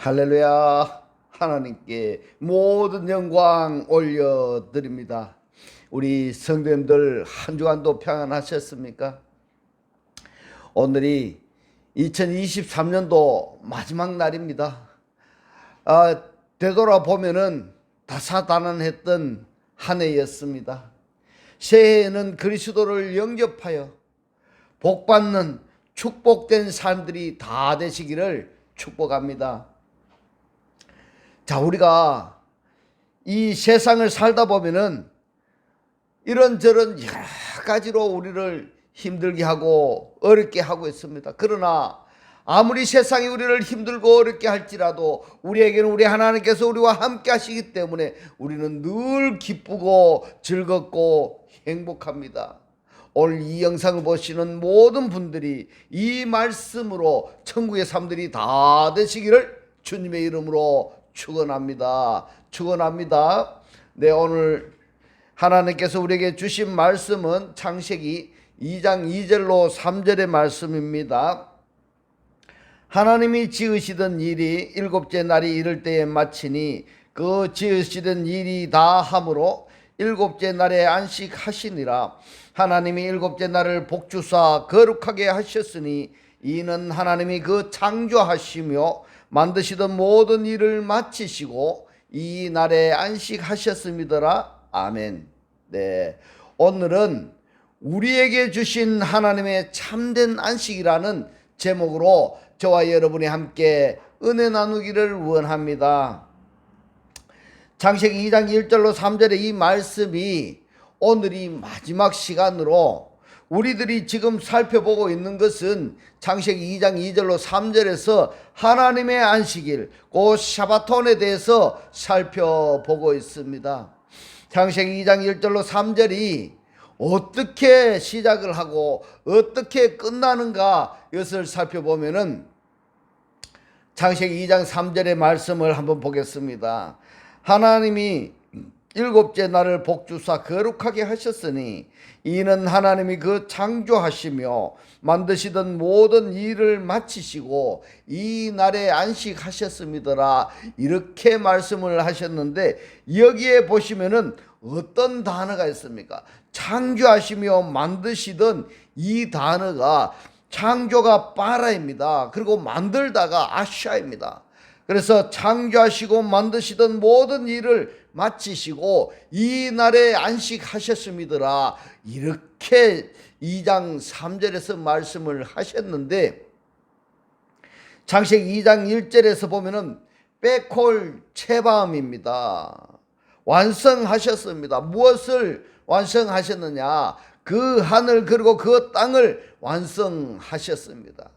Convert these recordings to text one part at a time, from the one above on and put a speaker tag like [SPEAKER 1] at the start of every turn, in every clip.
[SPEAKER 1] 할렐루야. 하나님께 모든 영광 올려드립니다. 우리 성도님들 한 주간도 평안하셨습니까? 오늘이 2023년도 마지막 날입니다. 되돌아보면은 다사다난했던 한 해였습니다. 새해에는 그리스도를 영접하여 복받는 축복된 삶들이 다 되시기를 축복합니다. 자, 우리가 이 세상을 살다 보면은 이런저런 여러 가지로 우리를 힘들게 하고 어렵게 하고 있습니다. 그러나 아무리 세상이 우리를 힘들고 어렵게 할지라도 우리에게는 우리 하나님께서 우리와 함께 하시기 때문에 우리는 늘 기쁘고 즐겁고 행복합니다. 오늘 이 영상을 보시는 모든 분들이 이 말씀으로 천국의 삶들이 다 되시기를 주님의 이름으로 축원합니다. 네, 오늘 하나님께서 우리에게 주신 말씀은 창세기 2장 2절로 3절의 말씀입니다. 하나님이 지으시던 일이 일곱째 날이 이를 때에 마치니 그 지으시던 일이 다 함으로 일곱째 날에 안식하시니라. 하나님이 일곱째 날을 복주사 거룩하게 하셨으니 이는 하나님이 그 창조하시며 만드시던 모든 일을 마치시고 이 날에 안식하셨음이더라. 아멘. 네, 오늘은 우리에게 주신 하나님의 참된 안식이라는 제목으로 저와 여러분이 함께 은혜 나누기를 원합니다. 창세기 2장 1절로 3절의 이 말씀이 오늘이 마지막 시간으로 우리들이 지금 살펴보고 있는 것은 창세기 2장 2절로 3절에서 하나님의 안식일, 그 샤바톤에 대해서 살펴보고 있습니다. 창세기 2장 1절로 3절이 어떻게 시작을 하고 어떻게 끝나는가 이것을 살펴보면은 창세기 2장 3절의 말씀을 한번 보겠습니다. 하나님이 일곱째 날을 복주사 거룩하게 하셨으니 이는 하나님이 그 창조하시며 만드시던 모든 일을 마치시고 이 날에 안식하셨음이더라. 이렇게 말씀을 하셨는데 여기에 보시면은 어떤 단어가 있습니까? 창조하시며 만드시던 이 단어가 창조가 빠라입니다. 그리고 만들다가 아샤입니다. 그래서 창조하시고 만드시던 모든 일을 마치시고 이 날에 안식하셨음이더라. 이렇게 2장 3절에서 말씀을 하셨는데 창세기 2장 1절에서 보면은 빼콜 체바음입니다. 완성하셨습니다. 무엇을 완성하셨느냐? 그 하늘 그리고 그 땅을 완성하셨습니다.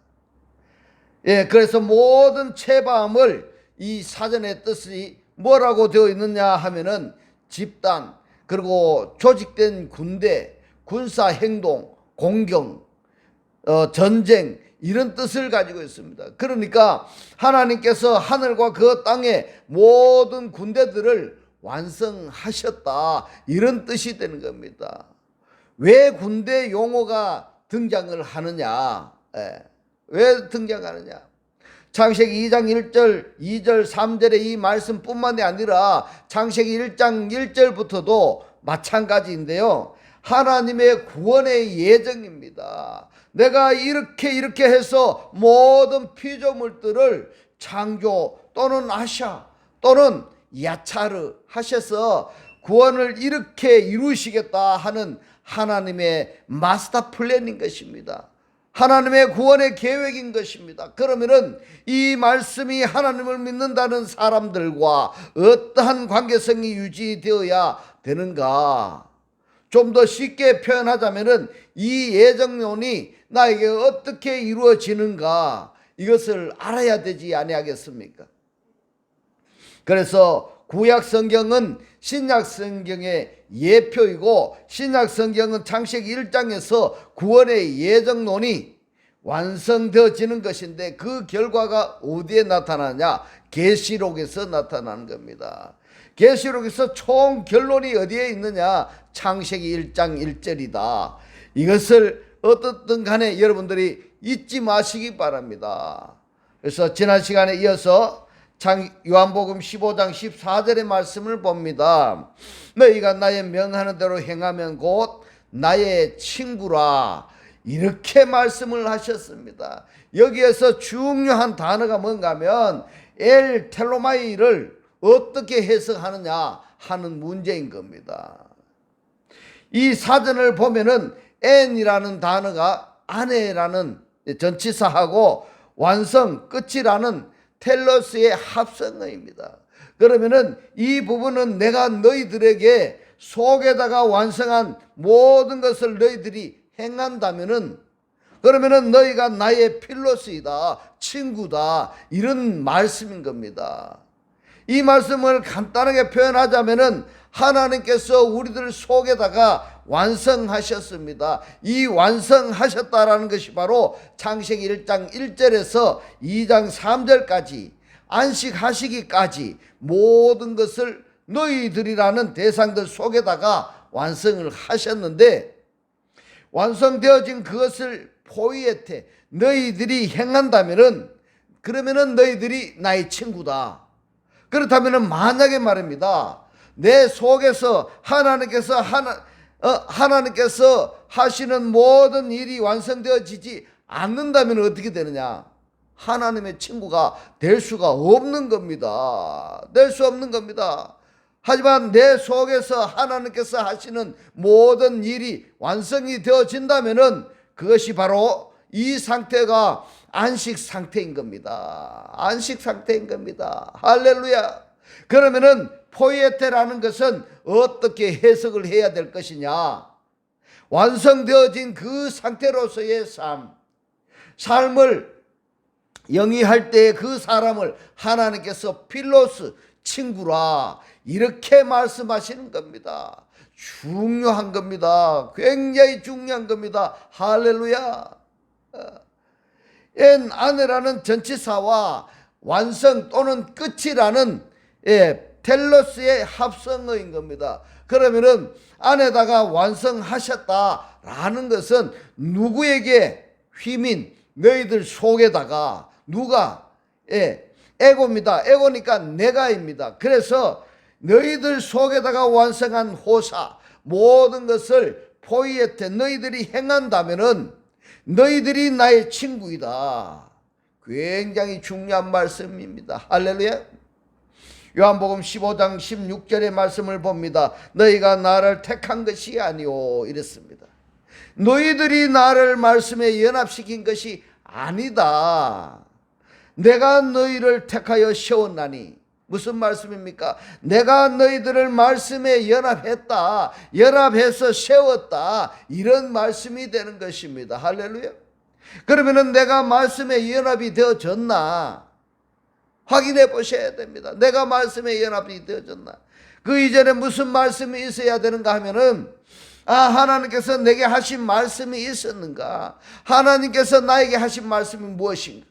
[SPEAKER 1] 예, 그래서 모든 체바음을 이 사전의 뜻이 뭐라고 되어 있느냐 하면은 집단, 그리고 조직된 군대, 군사 행동, 공경, 전쟁, 이런 뜻을 가지고 있습니다. 그러니까 하나님께서 하늘과 그 땅의 모든 군대들을 완성하셨다, 이런 뜻이 되는 겁니다. 왜 군대 용어가 등장을 하느냐? 왜 등장하느냐? 창세기 2장 1절, 2절, 3절의 이 말씀뿐만이 아니라 창세기 1장 1절부터도 마찬가지인데요. 하나님의 구원의 예정입니다. 내가 이렇게 해서 모든 피조물들을 창조 또는 아샤 또는 야차르 하셔서 구원을 이렇게 이루시겠다 하는 하나님의 마스터 플랜인 것입니다. 하나님의 구원의 계획인 것입니다. 그러면은 이 말씀이 하나님을 믿는다는 사람들과 어떠한 관계성이 유지되어야 되는가? 좀 더 쉽게 표현하자면은 이 예정론이 나에게 어떻게 이루어지는가? 이것을 알아야 되지 아니하겠습니까? 그래서 구약 성경은 신약 성경의 예표이고 신약 성경은 창세기 1장에서 구원의 예정론이 완성되어지는 것인데 그 결과가 어디에 나타나냐? 계시록에서 나타나는 겁니다. 계시록에서 총 결론이 어디에 있느냐? 창세기 1장 1절이다. 이것을 어떻든 간에 여러분들이 잊지 마시기 바랍니다. 그래서 지난 시간에 이어서 요한복음 15장 14절의 말씀을 봅니다. 너희가 나의 명하는 대로 행하면 곧 나의 친구라, 이렇게 말씀을 하셨습니다. 여기에서 중요한 단어가 뭔가 하면 엘 텔로마이를 어떻게 해석하느냐 하는 문제인 겁니다. 이 사전을 보면은 엔이라는 단어가 아내라는 전치사하고 완성, 끝이라는 텔러스의 합성어입니다. 그러면은 이 부분은 내가 너희들에게 속에다가 완성한 모든 것을 너희들이 행한다면은, 그러면은 너희가 나의 필로스이다, 친구다, 이런 말씀인 겁니다. 이 말씀을 간단하게 표현하자면은 하나님께서 우리들 속에다가 완성하셨습니다. 이 완성하셨다라는 것이 바로 창세기 1장 1절에서 2장 3절까지 안식하시기까지 모든 것을 너희들이라는 대상들 속에다가 완성을 하셨는데, 완성되어진 그것을 포이에테 너희들이 행한다면은, 그러면은 너희들이 나의 친구다. 그렇다면은 만약에 말입니다, 내 속에서 하나님께서 하시는 모든 일이 완성되어지지 않는다면 어떻게 되느냐? 하나님의 친구가 될 수가 없는 겁니다. 될 수 없는 겁니다. 하지만 내 속에서 하나님께서 하시는 모든 일이 완성이 되어진다면은 그것이 바로 이 상태가 안식 상태인 겁니다. 안식 상태인 겁니다. 할렐루야. 그러면은 포이에테라는 것은 어떻게 해석을 해야 될 것이냐? 완성되어진 그 상태로서의 삶을 영위할 때 그 사람을 하나님께서 필로스, 친구라, 이렇게 말씀하시는 겁니다. 중요한 겁니다. 굉장히 중요한 겁니다. 할렐루야. 엔 아내라는 전치사와 완성 또는 끝이라는 텔러스의 합성어인 겁니다. 그러면은 안에다가 완성하셨다라는 것은 누구에게 휘민 너희들 속에다가 누가 에고입니다. 에고니까 내가입니다. 그래서 너희들 속에다가 완성한 호사 모든 것을 포이에테 너희들이 행한다면은 너희들이 나의 친구이다. 굉장히 중요한 말씀입니다. 할렐루야. 요한복음 15장 16절의 말씀을 봅니다. 너희가 나를 택한 것이 아니오, 이랬습니다. 너희들이 나를 말씀에 연합시킨 것이 아니다. 내가 너희를 택하여 세웠나니. 무슨 말씀입니까? 내가 너희들을 말씀에 연합했다, 연합해서 세웠다, 이런 말씀이 되는 것입니다. 할렐루야. 그러면은 내가 말씀에 연합이 되어졌나 확인해 보셔야 됩니다. 내가 말씀에 연합이 되어졌나. 그 이전에 무슨 말씀이 있어야 되는가 하면은, 하나님께서 내게 하신 말씀이 있었는가, 하나님께서 나에게 하신 말씀이 무엇인가.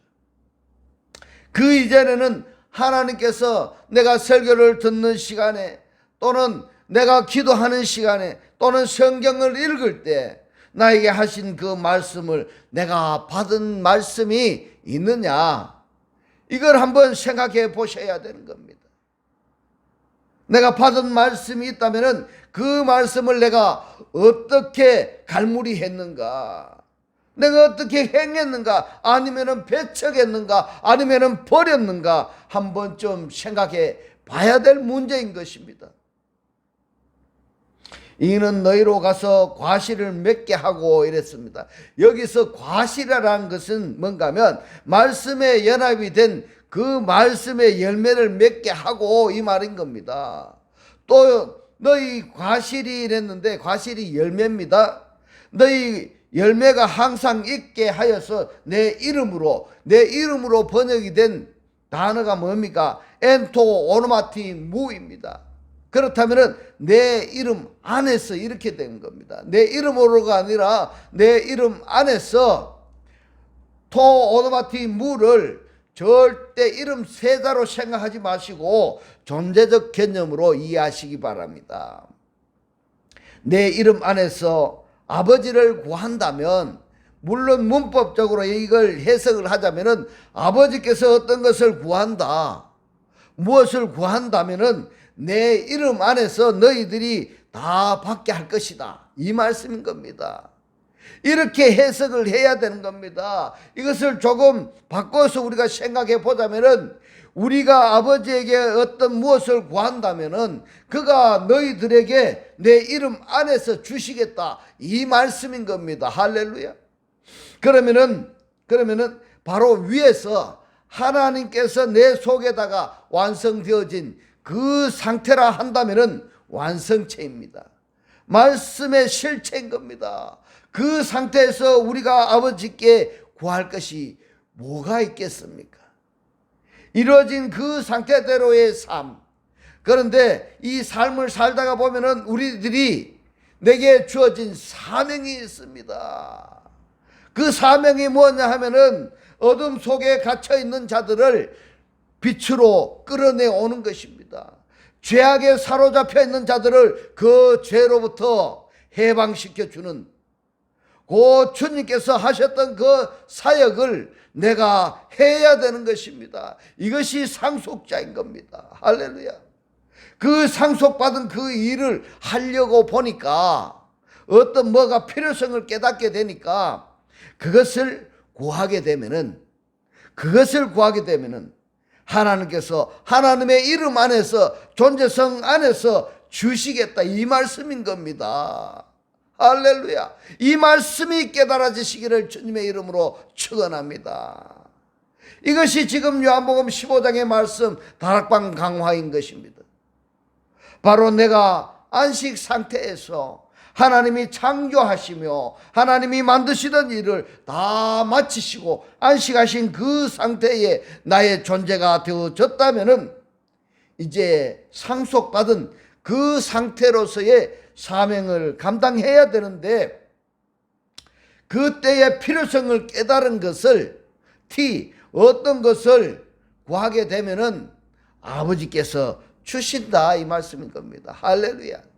[SPEAKER 1] 그 이전에는 하나님께서 내가 설교를 듣는 시간에 또는 내가 기도하는 시간에 또는 성경을 읽을 때 나에게 하신 그 말씀을 내가 받은 말씀이 있느냐, 이걸 한번 생각해 보셔야 되는 겁니다. 내가 받은 말씀이 있다면 그 말씀을 내가 어떻게 갈무리했는가, 내가 어떻게 행했는가, 아니면은 배척했는가, 아니면은 버렸는가, 한번 좀 생각해 봐야 될 문제인 것입니다. 이는 너희로 가서 과실을 맺게 하고 이랬습니다. 여기서 과실이라는 것은 뭔가 하면 말씀에 연합이 된 그 말씀의 열매를 맺게 하고, 이 말인 겁니다. 또 너희 과실이 이랬는데 과실이 열매입니다. 너희 열매가 항상 있게 하여서 내 이름으로 번역이 된 단어가 뭡니까? 엔토 오노마티 무입니다. 그렇다면 내 이름 안에서 이렇게 된 겁니다. 내 이름으로가 아니라 내 이름 안에서 토 오노마티 무를 절대 이름 세자로 생각하지 마시고 존재적 개념으로 이해하시기 바랍니다. 내 이름 안에서 아버지를 구한다면, 물론 문법적으로 이걸 해석을 하자면은 아버지께서 어떤 것을 구한다, 무엇을 구한다면은 내 이름 안에서 너희들이 다 받게 할 것이다. 이 말씀인 겁니다. 이렇게 해석을 해야 되는 겁니다. 이것을 조금 바꿔서 우리가 생각해 보자면은 우리가 아버지에게 어떤 무엇을 구한다면은 그가 너희들에게 내 이름 안에서 주시겠다. 이 말씀인 겁니다. 할렐루야. 그러면은 바로 위에서 하나님께서 내 속에다가 완성되어진 그 상태라 한다면은 완성체입니다. 말씀의 실체인 겁니다. 그 상태에서 우리가 아버지께 구할 것이 뭐가 있겠습니까? 이루어진 그 상태대로의 삶. 그런데 이 삶을 살다가 보면은 우리들이 내게 주어진 사명이 있습니다. 그 사명이 뭐냐 하면은 어둠 속에 갇혀 있는 자들을 빛으로 끌어내 오는 것입니다. 죄악에 사로잡혀 있는 자들을 그 죄로부터 해방시켜 주는 그 주님께서 하셨던 그 사역을 내가 해야 되는 것입니다. 이것이 상속자인 겁니다. 할렐루야. 그 상속받은 그 일을 하려고 보니까 어떤 뭐가 필요성을 깨닫게 되니까 그것을 구하게 되면은 하나님께서 하나님의 이름 안에서 존재성 안에서 주시겠다 이 말씀인 겁니다. 할렐루야. 이 말씀이 깨달아지시기를 주님의 이름으로 축원합니다. 이것이 지금 요한복음 15장의 말씀 다락방 강화인 것입니다. 바로 내가 안식 상태에서 하나님이 창조하시며 하나님이 만드시던 일을 다 마치시고 안식하신 그 상태에 나의 존재가 되어졌다면은 이제 상속받은 그 상태로서의 사명을 감당해야 되는데 그때의 필요성을 깨달은 것을 어떤 것을 구하게 되면은 아버지께서 주신다 이 말씀인 겁니다. 할렐루야.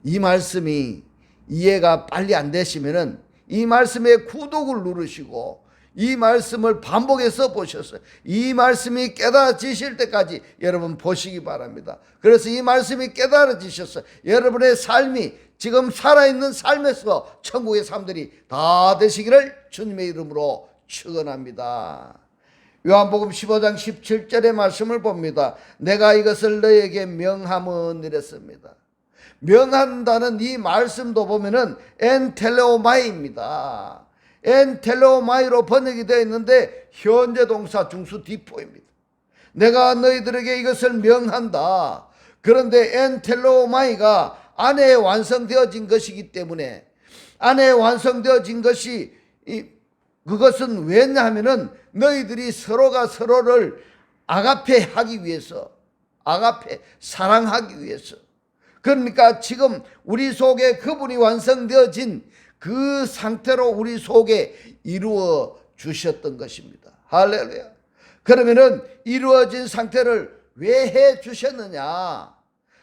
[SPEAKER 1] 이 말씀이 이해가 빨리 안 되시면은 이 말씀에 구독을 누르시고 이 말씀을 반복해서 보셨어요. 이 말씀이 깨달아지실 때까지 여러분 보시기 바랍니다. 그래서 이 말씀이 깨달아지셔서 여러분의 삶이 지금 살아있는 삶에서 천국의 삶들이 다 되시기를 주님의 이름으로 축원합니다. 요한복음 15장 17절의 말씀을 봅니다. 내가 이것을 너에게 명함은 이랬습니다. 명한다는 이 말씀도 보면은 엔텔레오마이입니다. 엔텔레오마이로 번역이 되어 있는데 현재 동사 중수 디포입니다. 내가 너희들에게 이것을 명한다. 그런데 엔텔레오마이가 안에 완성되어진 것이기 때문에 안에 완성되어진 것이 그것은 왜냐하면은 너희들이 서로가 서로를 아가페 하기 위해서 아가페 사랑하기 위해서 그러니까 지금 우리 속에 그분이 완성되어진 그 상태로 우리 속에 이루어 주셨던 것입니다. 할렐루야. 그러면은 이루어진 상태를 왜 해 주셨느냐?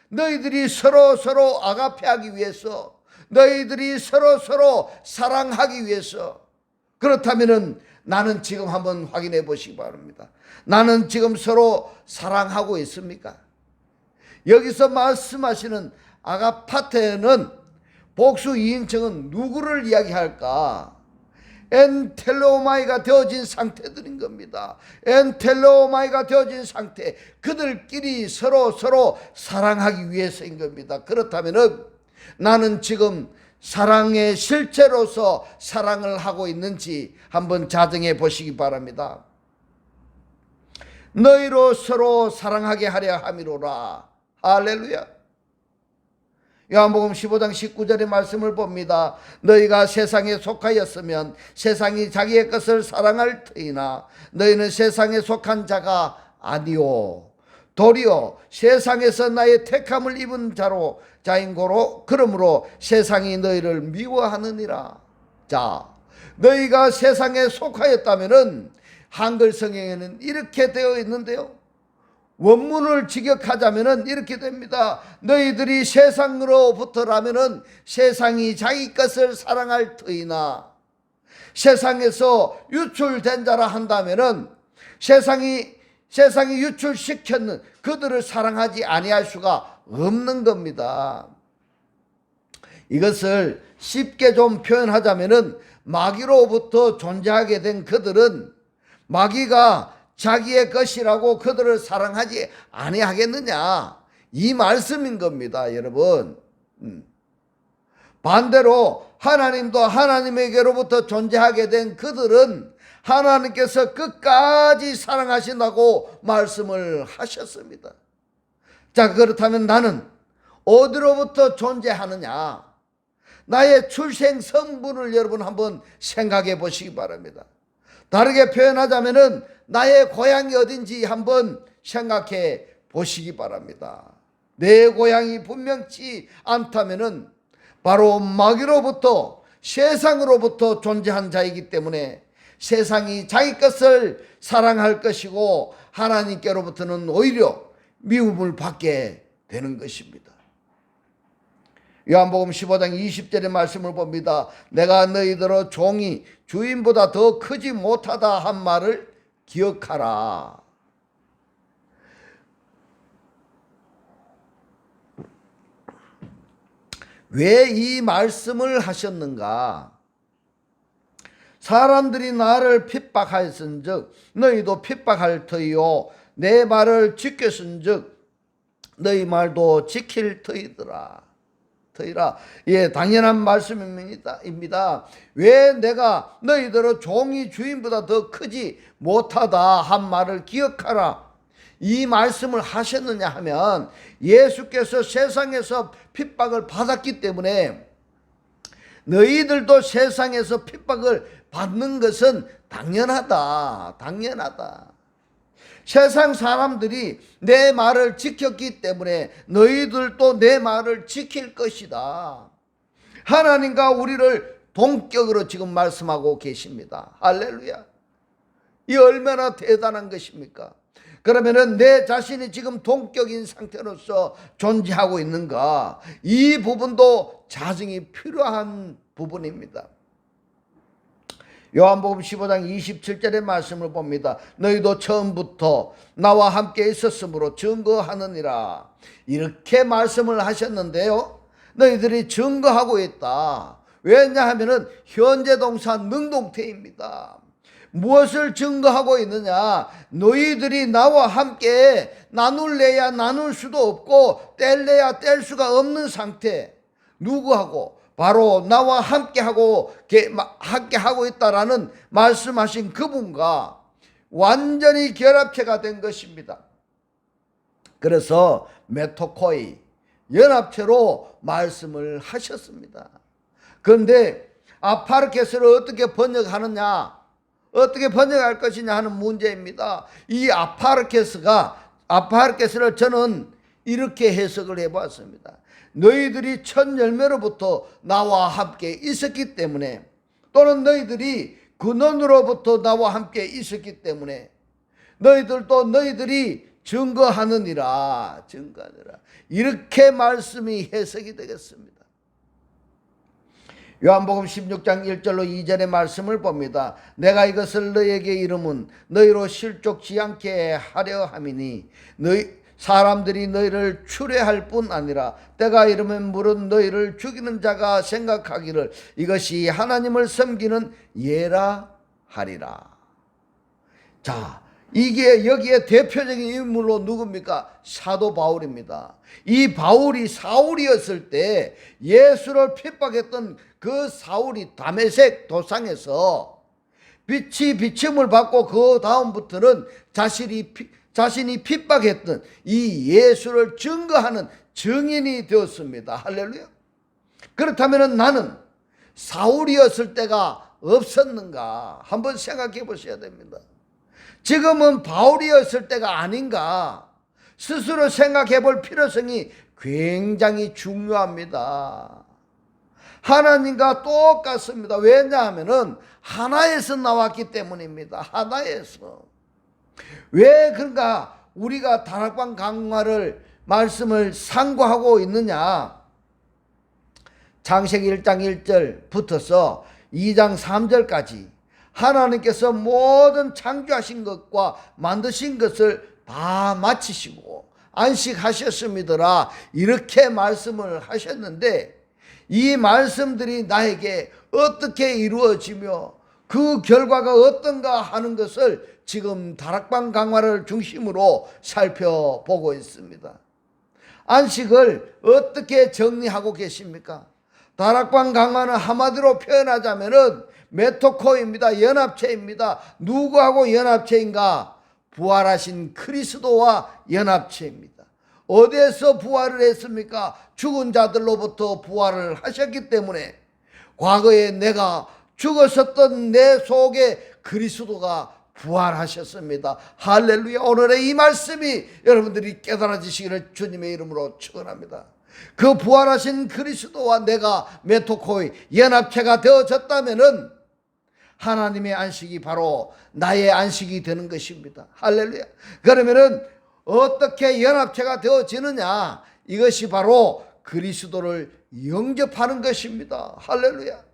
[SPEAKER 1] 너희들이 서로 아가페하기 위해서, 너희들이 서로 사랑하기 위해서. 그렇다면은 나는 지금 한번 확인해 보시기 바랍니다. 나는 지금 서로 사랑하고 있습니까? 여기서 말씀하시는 아가파테는 복수 2인칭은 누구를 이야기할까? 엔텔레오마이가 되어진 상태들인 겁니다. 엔텔레오마이가 되어진 상태, 그들끼리 서로 사랑하기 위해서인 겁니다. 그렇다면은 나는 지금 사랑의 실체로서 사랑을 하고 있는지 한번 자정해 보시기 바랍니다. 너희로 서로 사랑하게 하려 함이로라. 할렐루야. 요한복음 15장 19절의 말씀을 봅니다. 너희가 세상에 속하였으면 세상이 자기의 것을 사랑할 터이나 너희는 세상에 속한 자가 아니오. 도리어 세상에서 나의 택함을 입은 자인 고로 그러므로 세상이 너희를 미워하느니라. 자, 너희가 세상에 속하였다면은 한글 성경에는 이렇게 되어 있는데요. 원문을 직역하자면은 이렇게 됩니다. 너희들이 세상으로부터라면은 세상이 자기 것을 사랑할 터이나 세상에서 유출된 자라 한다면은 세상이 세상에 유출시켰는 그들을 사랑하지 아니할 수가 없는 겁니다. 이것을 쉽게 좀 표현하자면은 마귀로부터 존재하게 된 그들은 마귀가 자기의 것이라고 그들을 사랑하지 아니하겠느냐, 이 말씀인 겁니다, 여러분. 반대로 하나님도 하나님에게로부터 존재하게 된 그들은 하나님께서 끝까지 사랑하신다고 말씀을 하셨습니다. 자, 그렇다면 나는 어디로부터 존재하느냐? 나의 출생 성분을 여러분 한번 생각해 보시기 바랍니다. 다르게 표현하자면은 나의 고향이 어딘지 한번 생각해 보시기 바랍니다. 내 고향이 분명치 않다면은 바로 마귀로부터, 세상으로부터 존재한 자이기 때문에 세상이 자기 것을 사랑할 것이고 하나님께로부터는 오히려 미움을 받게 되는 것입니다. 요한복음 15장 20절의 말씀을 봅니다. 내가 너희들의 종이 주인보다 더 크지 못하다 한 말을 기억하라. 왜 이 말씀을 하셨는가? 사람들이 나를 핍박하였은즉 너희도 핍박할 터이요 내 말을 지켰은즉 너희 말도 지킬 터이더라. 예, 당연한 말씀입니다. 왜 내가 너희들의 종이 주인보다 더 크지 못하다 한 말을 기억하라, 이 말씀을 하셨느냐 하면 예수께서 세상에서 핍박을 받았기 때문에 너희들도 세상에서 핍박을 받는 것은 당연하다. 세상 사람들이 내 말을 지켰기 때문에 너희들도 내 말을 지킬 것이다. 하나님과 우리를 동격으로 지금 말씀하고 계십니다. 할렐루야. 이 얼마나 대단한 것입니까? 그러면은 내 자신이 지금 동격인 상태로서 존재하고 있는가? 이 부분도 자증이 필요한 부분입니다. 요한복음 15장 27절의 말씀을 봅니다. 너희도 처음부터 나와 함께 있었으므로 증거하느니라. 이렇게 말씀을 하셨는데요, 너희들이 증거하고 있다. 왜냐하면 현재 동사 능동태입니다. 무엇을 증거하고 있느냐? 너희들이 나와 함께 나눌래야 나눌 수도 없고 뗄래야 뗄 수가 없는 상태. 누구하고? 바로 나와 함께하고 있다라는 말씀하신 그분과 완전히 결합체가 된 것입니다. 그래서 메토코이, 연합체로 말씀을 하셨습니다. 그런데 아파르케스를 어떻게 번역하느냐, 어떻게 번역할 것이냐 하는 문제입니다. 이 아파르케스를 저는 이렇게 해석을 해봤습니다. 너희들이 첫 열매로부터 나와 함께 있었기 때문에, 또는 너희들이 근원으로부터 나와 함께 있었기 때문에 너희들이 증거하느니라. 이렇게 말씀이 해석이 되겠습니다. 요한복음 16장 1절로 2절의 말씀을 봅니다. 내가 이것을 너희에게 이름은 너희로 실족지 않게 하려 함이니 사람들이 너희를 추례할 뿐 아니라 때가 이르면 물은 너희를 죽이는 자가 생각하기를 이것이 하나님을 섬기는 예라 하리라. 자, 이게 여기에 대표적인 인물로 누굽니까? 사도 바울입니다. 이 바울이 사울이었을 때 예수를 핍박했던 그 사울이 다메섹 도상에서 빛이 비침을 받고 그 다음부터는 자신이 핍박했던 이 예수를 증거하는 증인이 되었습니다. 할렐루야. 그렇다면 나는 사울이었을 때가 없었는가? 한번 생각해 보셔야 됩니다. 지금은 바울이었을 때가 아닌가? 스스로 생각해 볼 필요성이 굉장히 중요합니다. 하나님과 똑같습니다. 왜냐하면 하나에서 나왔기 때문입니다. 하나에서. 왜 그런가? 우리가 다락방 강화를 말씀을 상고하고 있느냐? 창세기 1장 1절부터서 2장 3절까지 하나님께서 모든 창조하신 것과 만드신 것을 다 마치시고 안식하셨음이더라, 이렇게 말씀을 하셨는데, 이 말씀들이 나에게 어떻게 이루어지며 그 결과가 어떤가 하는 것을 지금 다락방 강화를 중심으로 살펴보고 있습니다. 안식을 어떻게 정리하고 계십니까? 다락방 강화는 한마디로 표현하자면은 메토코입니다. 연합체입니다. 누구하고 연합체인가? 부활하신 그리스도와 연합체입니다. 어디에서 부활을 했습니까? 죽은 자들로부터 부활을 하셨기 때문에 과거에 내가 죽었었던 내 속에 그리스도가 부활하셨습니다. 할렐루야. 오늘의 이 말씀이 여러분들이 깨달아지시기를 주님의 이름으로 축원합니다. 그 부활하신 그리스도와 내가 메토코이 연합체가 되어졌다면은 하나님의 안식이 바로 나의 안식이 되는 것입니다. 할렐루야. 그러면은 어떻게 연합체가 되어지느냐? 이것이 바로 그리스도를 영접하는 것입니다. 할렐루야.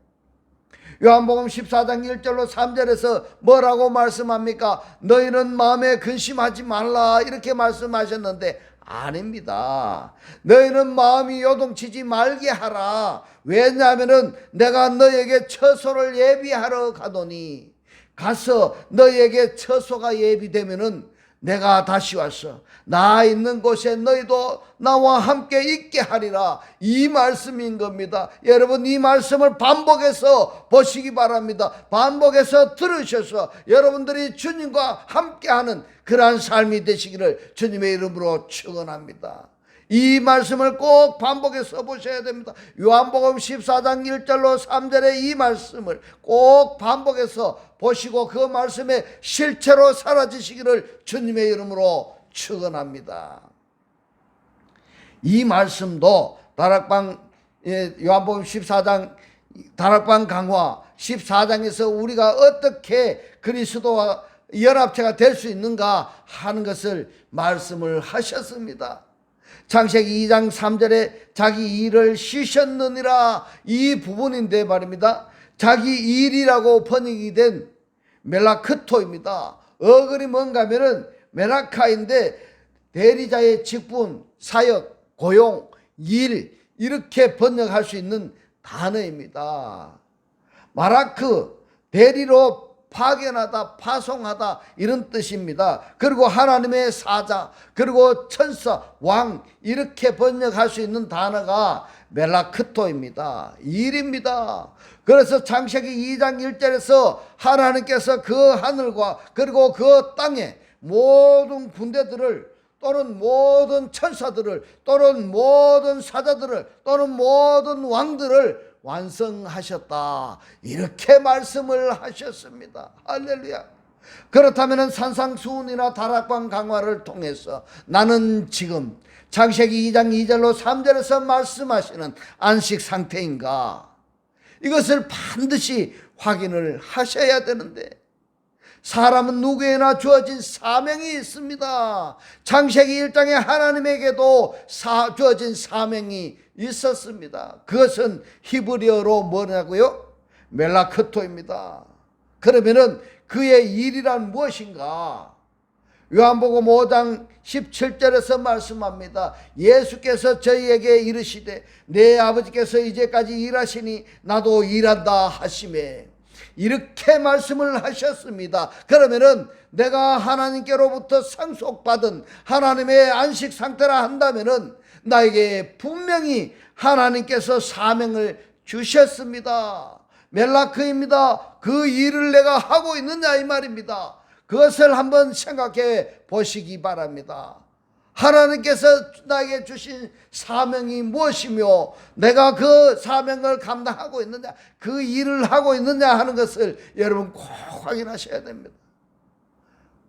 [SPEAKER 1] 요한복음 14장 1절로 3절에서 뭐라고 말씀합니까? 너희는 마음에 근심하지 말라, 이렇게 말씀하셨는데 아닙니다. 너희는 마음이 요동치지 말게 하라. 왜냐하면 내가 너희에게 처소를 예비하러 가더니, 가서 너희에게 처소가 예비되면은 내가 다시 와서 나 있는 곳에 너희도 나와 함께 있게 하리라, 이 말씀인 겁니다. 여러분, 이 말씀을 반복해서 보시기 바랍니다. 반복해서 들으셔서 여러분들이 주님과 함께하는 그러한 삶이 되시기를 주님의 이름으로 축원합니다. 이 말씀을 꼭 반복해서 보셔야 됩니다. 요한복음 14장 1절로 3절의 이 말씀을 꼭 반복해서 보시고 그 말씀의 실체로 사라지시기를 주님의 이름으로 축원합니다. 이 말씀도 다락방 요한복음 14장 다락방 강화 14장에서 우리가 어떻게 그리스도와 연합체가 될 수 있는가 하는 것을 말씀을 하셨습니다. 창세기 2장 3절에 자기 일을 쉬셨느니라, 이 부분인데 말입니다. 자기 일이라고 번역이 된 멜라크토입니다. 어글이 뭔가 하면은 멜라카인데 대리자의 직분, 사역, 고용, 일, 이렇게 번역할 수 있는 단어입니다. 마라크, 대리로 파견하다, 파송하다, 이런 뜻입니다. 그리고 하나님의 사자, 그리고 천사, 왕, 이렇게 번역할 수 있는 단어가 멜라크토입니다. 일입니다. 그래서 창세기 2장 1절에서 하나님께서 그 하늘과 그리고 그 땅에 모든 군대들을, 또는 모든 천사들을, 또는 모든 사자들을, 또는 모든 왕들을 완성하셨다, 이렇게 말씀을 하셨습니다. 할렐루야. 그렇다면 산상수훈이나 다락방 강화를 통해서 나는 지금 창세기 2장 2절로 3절에서 말씀하시는 안식 상태인가, 이것을 반드시 확인을 하셔야 되는데, 사람은 누구에나 주어진 사명이 있습니다. 창세기 1장에 하나님에게도 주어진 사명이 있었습니다. 그것은 히브리어로 뭐냐고요? 멜라크토입니다. 그러면은 그의 일이란 무엇인가? 요한복음 5장 17절에서 말씀합니다. 예수께서 저희에게 이르시되 내 아버지께서 이제까지 일하시니 나도 일한다 하시매, 이렇게 말씀을 하셨습니다. 그러면은 내가 하나님께로부터 상속받은 하나님의 안식 상태라 한다면은 나에게 분명히 하나님께서 사명을 주셨습니다. 멜라크입니다. 그 일을 내가 하고 있느냐, 이 말입니다. 그것을 한번 생각해 보시기 바랍니다. 하나님께서 나에게 주신 사명이 무엇이며 내가 그 사명을 감당하고 있느냐, 그 일을 하고 있느냐 하는 것을 여러분 꼭 확인하셔야 됩니다.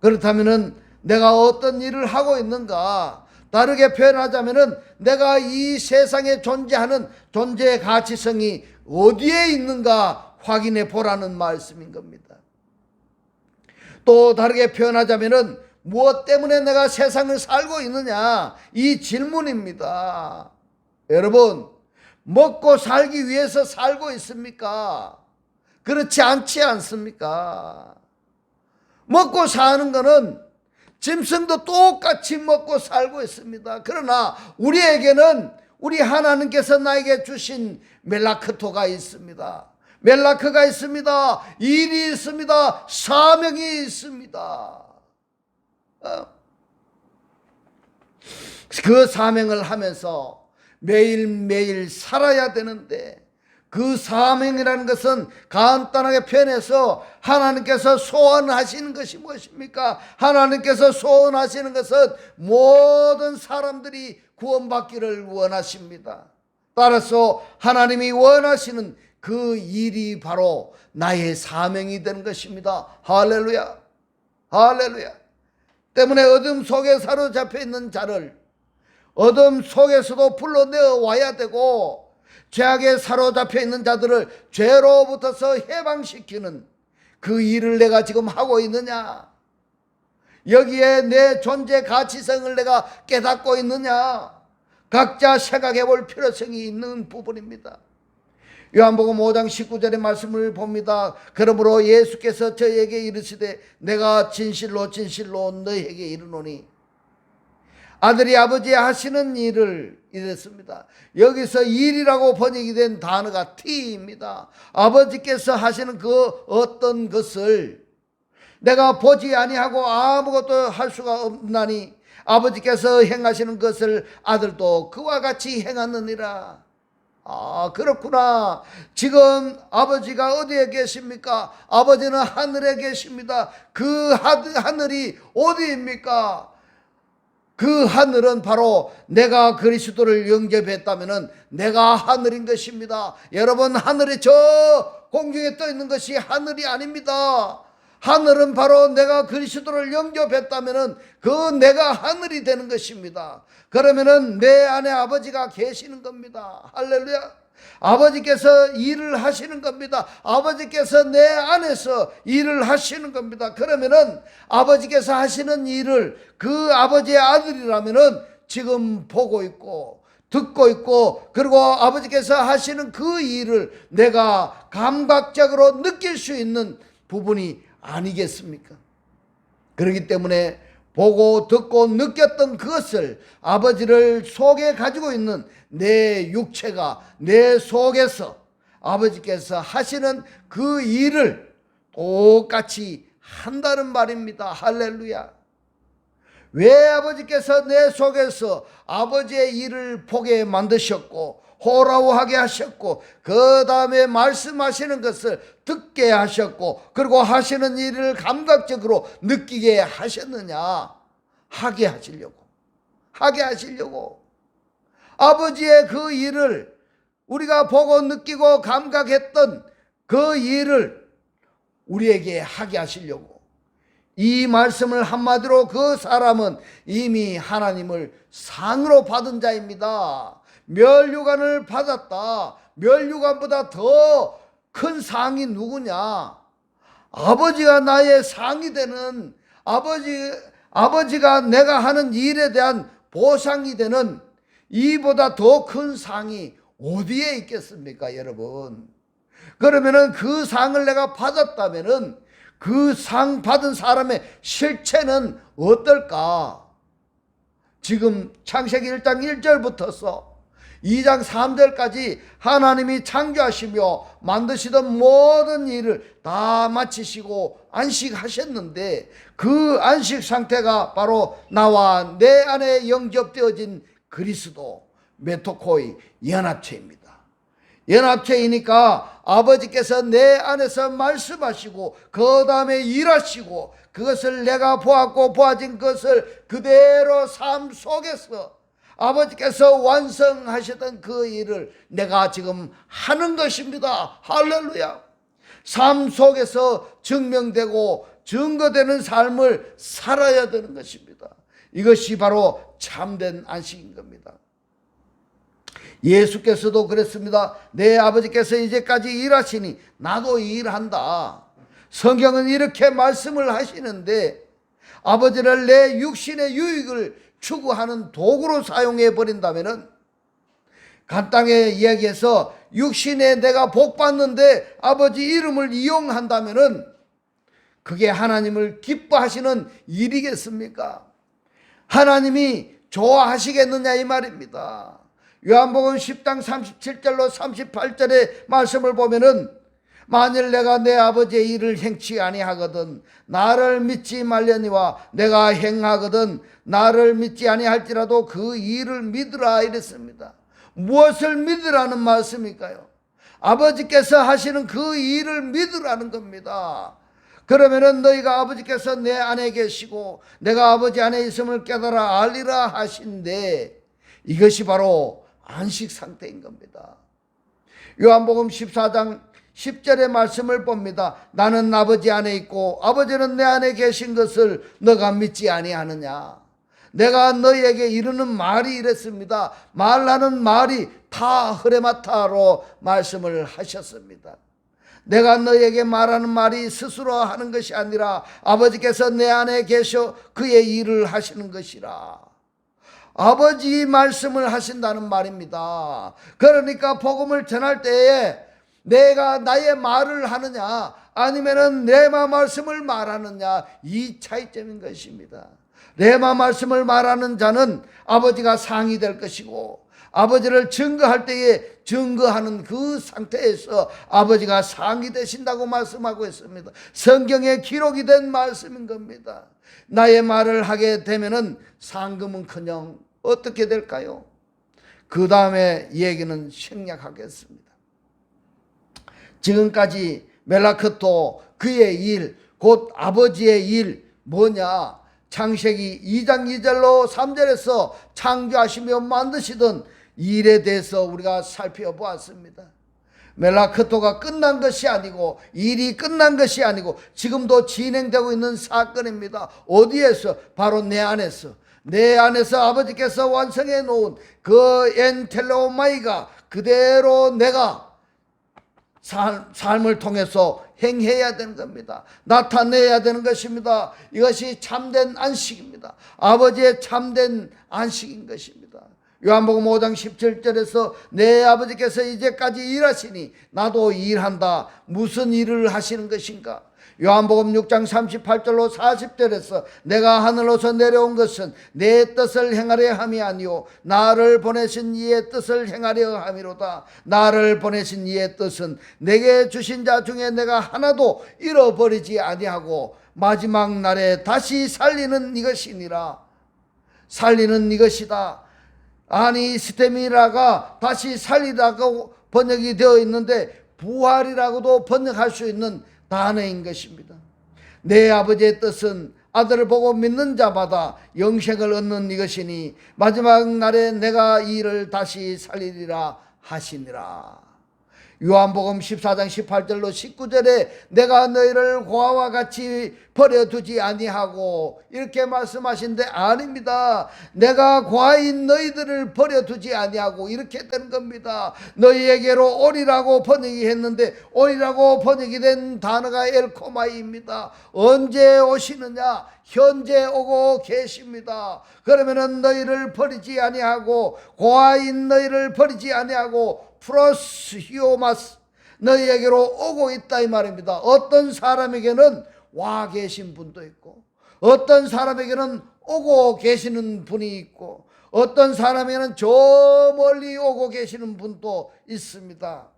[SPEAKER 1] 그렇다면 내가 어떤 일을 하고 있는가, 다르게 표현하자면 내가 이 세상에 존재하는 존재의 가치성이 어디에 있는가 확인해 보라는 말씀인 겁니다. 또 다르게 표현하자면 무엇 때문에 내가 세상을 살고 있느냐, 이 질문입니다. 여러분, 먹고 살기 위해서 살고 있습니까? 그렇지 않지 않습니까? 먹고 사는 거는 짐승도 똑같이 먹고 살고 있습니다. 그러나 우리에게는 우리 하나님께서 나에게 주신 멜라크토가 있습니다. 멜라크가 있습니다. 일이 있습니다. 사명이 있습니다. 그 사명을 하면서 매일매일 살아야 되는데, 그 사명이라는 것은 간단하게 표현해서 하나님께서 소원하시는 것이 무엇입니까? 하나님께서 소원하시는 것은 모든 사람들이 구원받기를 원하십니다. 따라서 하나님이 원하시는 그 일이 바로 나의 사명이 되는 것입니다. 할렐루야, 할렐루야. 때문에 어둠 속에 사로잡혀 있는 자를 어둠 속에서도 불러내어 와야 되고, 죄악에 사로잡혀 있는 자들을 죄로부터서 해방시키는 그 일을 내가 지금 하고 있느냐? 여기에 내 존재 가치성을 내가 깨닫고 있느냐? 각자 생각해 볼 필요성이 있는 부분입니다. 요한복음 5장 19절의 말씀을 봅니다. 그러므로 예수께서 저에게 이르시되 내가 진실로 진실로 너희에게 이르노니, 아들이 아버지 하시는 일을 이랬습니다. 여기서 일이라고 번역이 된 단어가 T입니다. 아버지께서 하시는 그 어떤 것을 내가 보지 아니하고 아무것도 할 수가 없나니 아버지께서 행하시는 것을 아들도 그와 같이 행하느니라. 아, 그렇구나. 지금 아버지가 어디에 계십니까? 아버지는 하늘에 계십니다. 그 하늘이 어디입니까? 그 하늘은 바로 내가 그리스도를 영접했다면 내가 하늘인 것입니다. 여러분, 하늘이 저 공중에 떠 있는 것이 하늘이 아닙니다. 하늘은 바로 내가 그리스도를 영접했다면 그 내가 하늘이 되는 것입니다. 그러면은 내 안에 아버지가 계시는 겁니다. 할렐루야. 아버지께서 일을 하시는 겁니다. 아버지께서 내 안에서 일을 하시는 겁니다. 그러면은 아버지께서 하시는 일을 그 아버지의 아들이라면은 지금 보고 있고 듣고 있고, 그리고 아버지께서 하시는 그 일을 내가 감각적으로 느낄 수 있는 부분이 아니겠습니까? 그렇기 때문에 보고 듣고 느꼈던 그것을 아버지를 속에 가지고 있는 내 육체가 내 속에서 아버지께서 하시는 그 일을 똑같이 한다는 말입니다. 할렐루야. 왜 아버지께서 내 속에서 아버지의 일을 보게 만드셨고 호라우하게 하셨고, 그 다음에 말씀하시는 것을 듣게 하셨고, 그리고 하시는 일을 감각적으로 느끼게 하셨느냐? 하게 하시려고 아버지의 그 일을, 우리가 보고 느끼고 감각했던 그 일을 우리에게 하게 하시려고. 이 말씀을 한마디로 그 사람은 이미 하나님을 상으로 받은 자입니다. 멸류관을 받았다. 멸류관보다 더 큰 상이 누구냐? 아버지가 나의 상이 되는, 아버지가 내가 하는 일에 대한 보상이 되는 이보다 더 큰 상이 어디에 있겠습니까, 여러분? 그러면은 그 상을 내가 받았다면은 그 상 받은 사람의 실체는 어떨까? 지금 창세기 1장 1절부터서 2장 3절까지 하나님이 창조하시며 만드시던 모든 일을 다 마치시고 안식하셨는데, 그 안식 상태가 바로 나와 내 안에 영접되어진 그리스도, 메토코이, 연합체입니다. 연합체이니까 아버지께서 내 안에서 말씀하시고 그 다음에 일하시고, 그것을 내가 보았고 보아진 것을 그대로 삶 속에서 아버지께서 완성하셨던 그 일을 내가 지금 하는 것입니다. 할렐루야. 삶 속에서 증명되고 증거되는 삶을 살아야 되는 것입니다. 이것이 바로 참된 안식인 겁니다. 예수께서도 그랬습니다. 내 아버지께서 이제까지 일하시니 나도 일한다. 성경은 이렇게 말씀을 하시는데, 아버지를 내 육신의 유익을 추구하는 도구로 사용해 버린다면은, 간단하게 이야기해서 육신에 내가 복 받는데 아버지 이름을 이용한다면은 그게 하나님을 기뻐하시는 일이겠습니까? 하나님이 좋아하시겠느냐 이 말입니다. 요한복음 10장 37절로 38절의 말씀을 보면은 만일 내가 내 아버지의 일을 행치 아니하거든 나를 믿지 말려니와 내가 행하거든 나를 믿지 아니할지라도 그 일을 믿으라 이랬습니다. 무엇을 믿으라는 말씀일까요? 아버지께서 하시는 그 일을 믿으라는 겁니다. 그러면은 너희가 아버지께서 내 안에 계시고 내가 아버지 안에 있음을 깨달아 알리라 하신데 이것이 바로 안식 상태인 겁니다. 요한복음 14장 10절의 말씀을 봅니다. 나는 아버지 안에 있고 아버지는 내 안에 계신 것을 너가 믿지 아니하느냐. 내가 너희에게 이르는 말이 이랬습니다. 말하는 말이 타 흐레마타로 말씀을 하셨습니다. 내가 너희에게 말하는 말이 스스로 하는 것이 아니라 아버지께서 내 안에 계셔 그의 일을 하시는 것이라. 아버지 말씀을 하신다는 말입니다. 그러니까 복음을 전할 때에 내가 나의 말을 하느냐 아니면은 레마 말씀을 말하느냐 이 차이점인 것입니다. 레마 말씀을 말하는 자는 아버지가 상이 될 것이고 아버지를 증거할 때에 증거하는 그 상태에서 아버지가 상이 되신다고 말씀하고 있습니다. 성경에 기록이 된 말씀인 겁니다. 나의 말을 하게 되면은 상금은커녕 어떻게 될까요? 그 다음에 얘기는 생략하겠습니다. 지금까지 멜라크토 그의 일, 곧 아버지의 일 뭐냐? 창세기 2장 2절로 3절에서 창조하시며 만드시던 일에 대해서 우리가 살펴보았습니다. 멜라크토가 끝난 것이 아니고 일이 끝난 것이 아니고 지금도 진행되고 있는 사건입니다. 어디에서? 바로 내 안에서. 내 안에서 아버지께서 완성해 놓은 그 엔텔레오마이가 그대로 내가 삶을 통해서 행해야 되는 겁니다. 나타내야 되는 것입니다. 이것이 참된 안식입니다. 아버지의 참된 안식인 것입니다. 요한복음 5장 17절에서 내 아버지께서 이제까지 일하시니 나도 일한다. 무슨 일을 하시는 것인가? 요한복음 6장 38절로 40절에서 내가 하늘로서 내려온 것은 내 뜻을 행하려 함이 아니요 나를 보내신 이의 뜻을 행하려 함이로다. 나를 보내신 이의 뜻은 내게 주신 자 중에 내가 하나도 잃어버리지 아니하고 마지막 날에 다시 살리는 이것이니라. 살리는 이것이다. 아니 스테미라가 다시 살리다고 번역이 되어 있는데 부활이라고도 번역할 수 있는 단어인 것입니다. 내 아버지의 뜻은 아들을 보고 믿는 자마다 영생을 얻는 이것이니 마지막 날에 내가 이 일을 다시 살리리라 하시니라. 요한복음 14장 18절로 19절에 내가 너희를 고아와 같이 버려두지 아니하고 이렇게 말씀하신데 아닙니다. 내가 고아인 너희들을 버려두지 아니하고 이렇게 되는 겁니다. 너희에게로 오리라고 번역이 했는데 오리라고 번역이 된 단어가 엘코마이입니다. 언제 오시느냐? 현재 오고 계십니다. 그러면은 너희를 버리지 아니하고 고아인 너희를 버리지 아니하고 프로스 히오마스 너희에게로 오고 있다 이 말입니다. 어떤 사람에게는 와 계신 분도 있고 어떤 사람에게는 오고 계시는 분이 있고 어떤 사람에게는 저 멀리 오고 계시는 분도 있습니다.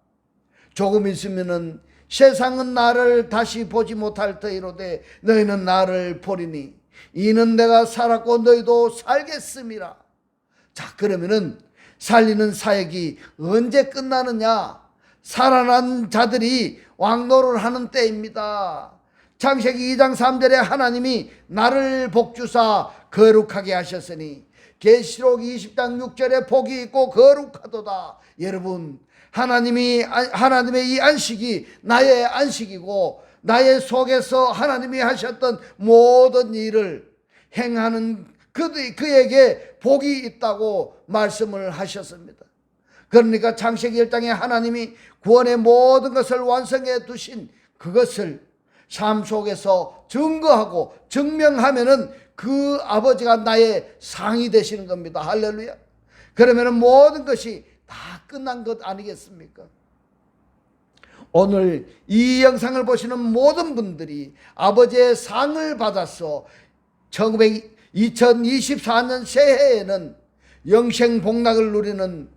[SPEAKER 1] 조금 있으면은 세상은 나를 다시 보지 못할 터이로되 너희는 나를 보리니 이는 내가 살았고 너희도 살겠음이라. 자, 그러면은 살리는 사역이 언제 끝나느냐? 살아난 자들이 왕노를 하는 때입니다. 창세기 2장 3절에 하나님이 나를 복주사 거룩하게 하셨으니 계시록 20장 6절에 복이 있고 거룩하도다. 여러분, 하나님의 이 안식이 나의 안식이고 나의 속에서 하나님이 하셨던 모든 일을 행하는 그에게 복이 있다고 말씀을 하셨습니다. 그러니까 창세기 1장에 하나님이 구원의 모든 것을 완성해 두신 그것을 삶 속에서 증거하고 증명하면은 그 아버지가 나의 상이 되시는 겁니다. 할렐루야. 그러면은 모든 것이 다 끝난 것 아니겠습니까? 오늘 이 영상을 보시는 모든 분들이 아버지의 상을 받아서 2024년 새해에는 영생 복락을 누리는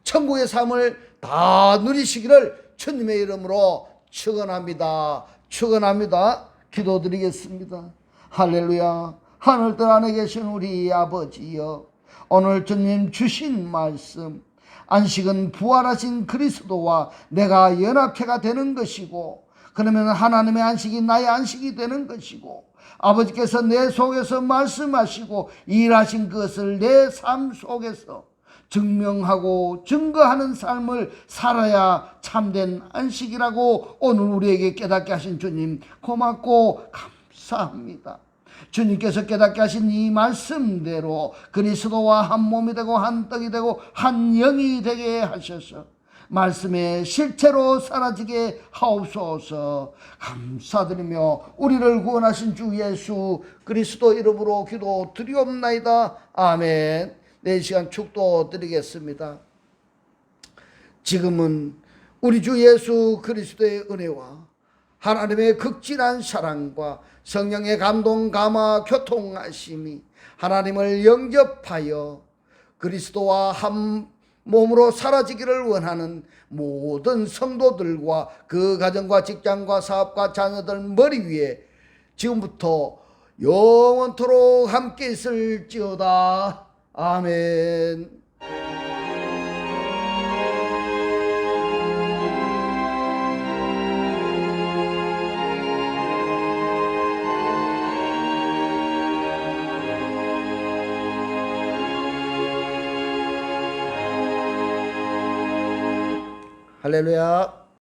[SPEAKER 1] 천국의 삶을 다 누리시기를 주님의 이름으로 축원합니다. 축원합니다. 기도드리겠습니다. 할렐루야. 하늘들 안에 계신 우리 아버지여, 오늘 주님 주신 말씀, 안식은 부활하신 그리스도와 내가 연합체가 되는 것이고, 그러면 하나님의 안식이 나의 안식이 되는 것이고, 아버지께서 내 속에서 말씀하시고 일하신 것을 내 삶 속에서 증명하고 증거하는 삶을 살아야 참된 안식이라고 오늘 우리에게 깨닫게 하신 주님 고맙고 감사합니다. 주님께서 깨닫게 하신 이 말씀대로 그리스도와 한 몸이 되고 한 떡이 되고 한 영이 되게 하셔서 말씀의 실체로 사라지게 하옵소서. 감사드리며 우리를 구원하신 주 예수 그리스도 이름으로 기도 드리옵나이다. 아멘. 내 시간 축도 드리겠습니다. 지금은 우리 주 예수 그리스도의 은혜와 하나님의 극진한 사랑과 성령의 감동 감화 교통하심이 하나님을 영접하여 그리스도와 한 몸으로 사라지기를 원하는 모든 성도들과 그 가정과 직장과 사업과 자녀들 머리 위에 지금부터 영원토록 함께 있을지어다. 아멘. 할렐루야.